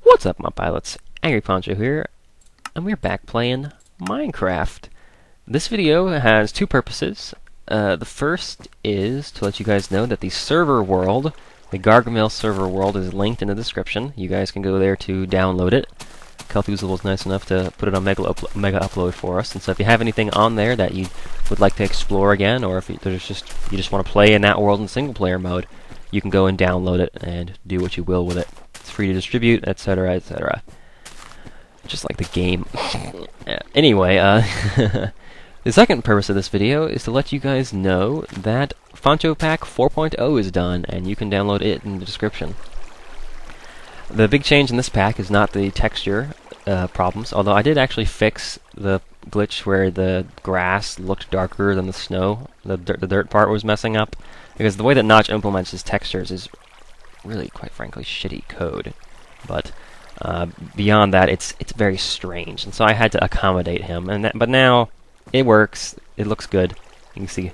What's up, my pilots? Angryponcho here, and we're back playing Minecraft. This video has two purposes. The first is to let you guys know that the server world, the Gargamel server world, is linked in the description. You guys can go there to download it. Kelthuzle was nice enough to put it on Mega Upload for us, and so if you have anything on there that you would like to explore again, or if you just want to play in that world in single player mode, you can go and download it and do what you will with it. It's free to distribute, etc., etc. Just like the game. Anyway, the second purpose of this video is to let you guys know that Poncho Pack 4.0 is done, and you can download it in the description. The big change in this pack is not the texture problems, although I did actually fix the glitch where the grass looked darker than the snow. The dirt part was messing up, because the way that Notch implements his textures is really, quite frankly, shitty code. But beyond that, it's very strange, and so I had to accommodate him. But now it works. It looks good. You can see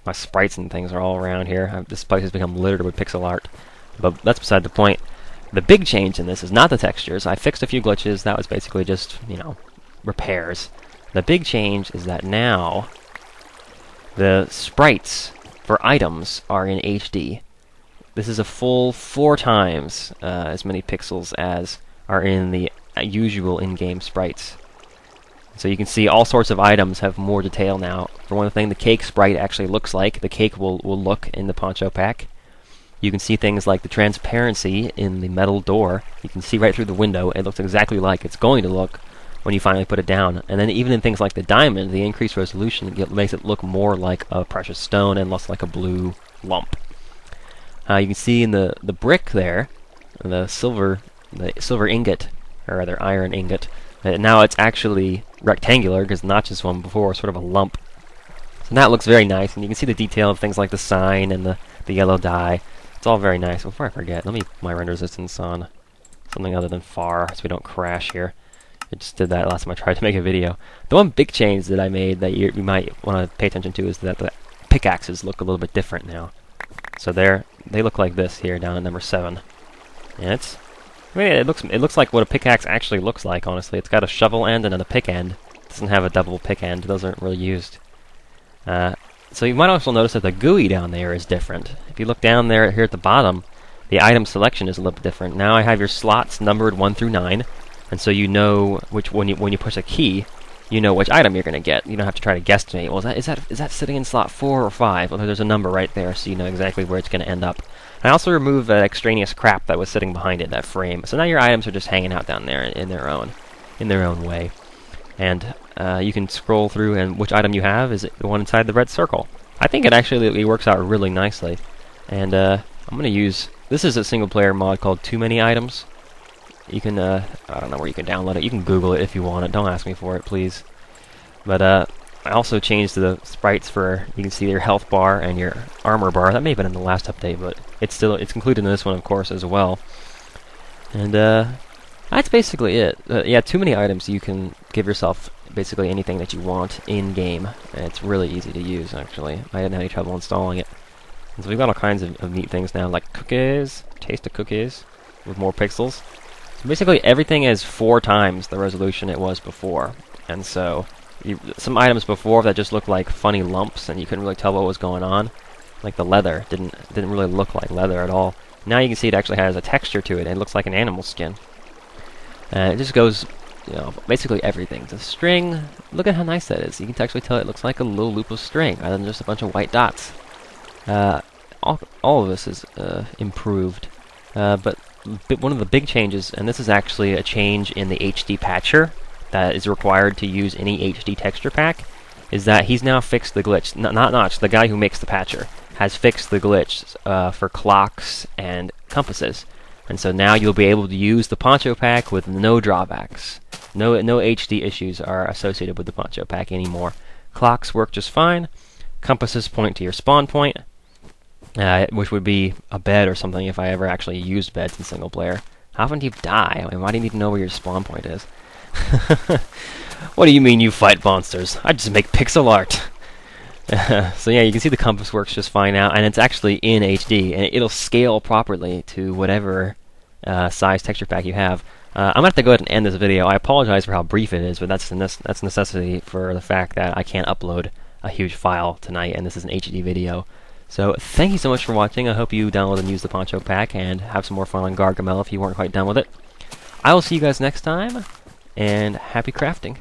my sprites and things are all around here. This place has become littered with pixel art, but that's beside the point. The big change in this is not the textures. I fixed a few glitches. That was basically just, repairs. The big change is that now the sprites for items are in HD. This is a full 4 times as many pixels as are in the usual in-game sprites. So you can see all sorts of items have more detail now. For one thing, the cake sprite actually looks like the cake will look in the Poncho Pack. You can see things like the transparency in the metal door. You can see right through the window. It looks exactly like it's going to look when you finally put it down. And then even in things like the diamond, the increased resolution makes it look more like a precious stone and less like a blue lump. You can see in the brick there, the silver ingot, or rather iron ingot. Now it's actually rectangular because Notch's one before was sort of a lump. So that looks very nice, and you can see the detail of things like the sign and the yellow dye. It's all very nice. Before I forget, let me put my render resistance on something other than far so we don't crash here. I just did that last time I tried to make a video. The one big change that I made that you might want to pay attention to is that the pickaxes look a little bit different now. So they look like this here down at number 7. And it looks like what a pickaxe actually looks like, honestly. It's got a shovel end and then a pick end. It doesn't have a double pick end. Those aren't really used. So you might also notice that the GUI down there is different. If you look down there here at the bottom, the item selection is a little bit different. Now I have your slots numbered 1 through 9, and so you know which when you push a key, you know which item you're going to get. You don't have to try to guesstimate. Well, is that sitting in slot 4 or 5? Well, there's a number right there, so you know exactly where it's going to end up. I also removed that extraneous crap that was sitting behind it, that frame. So now your items are just hanging out down there in their own way. And you can scroll through, and which item you have is the one inside the red circle. I think it actually works out really nicely. And I'm going to use... This is a single-player mod called Too Many Items. You can... I don't know where you can download it. You can Google it if you want it. Don't ask me for it, please. But I also changed the sprites for... You can see your health bar and your armor bar. That may have been in the last update, but it's included in this one, of course, as well. And that's basically it. Yeah, Too Many Items, you can give yourself basically anything that you want in-game. And it's really easy to use, actually. I didn't have any trouble installing it. And so we've got all kinds of neat things now, like cookies, taste of cookies, with more pixels. So basically everything is 4 times the resolution it was before. And so, some items before that just looked like funny lumps, and you couldn't really tell what was going on. Like the leather didn't really look like leather at all. Now you can see it actually has a texture to it, and it looks like an animal skin. It just goes, basically everything. The string, look at how nice that is. You can actually tell it looks like a little loop of string, rather than just a bunch of white dots. All of this is improved. But one of the big changes, and this is actually a change in the HD patcher that is required to use any HD texture pack, is that he's now fixed the glitch. Not Notch, the guy who makes the patcher, has fixed the glitch for clocks and compasses. And so now you'll be able to use the Poncho Pack with no drawbacks. No HD issues are associated with the Poncho Pack anymore. Clocks work just fine. Compasses point to your spawn point, which would be a bed or something if I ever actually used beds in single player. How often do you die? I mean, why do you need to know where your spawn point is? What do you mean you fight monsters? I just make pixel art. So yeah, you can see the compass works just fine now, and it's actually in HD, and it'll scale properly to whatever size texture pack you have. I'm gonna have to go ahead and end this video. I apologize for how brief it is, but that's necessity for the fact that I can't upload a huge file tonight, and this is an HD video. So thank you so much for watching. I hope you download and use the Poncho Pack and have some more fun on Gargamel if you weren't quite done with it. I will see you guys next time, and happy crafting.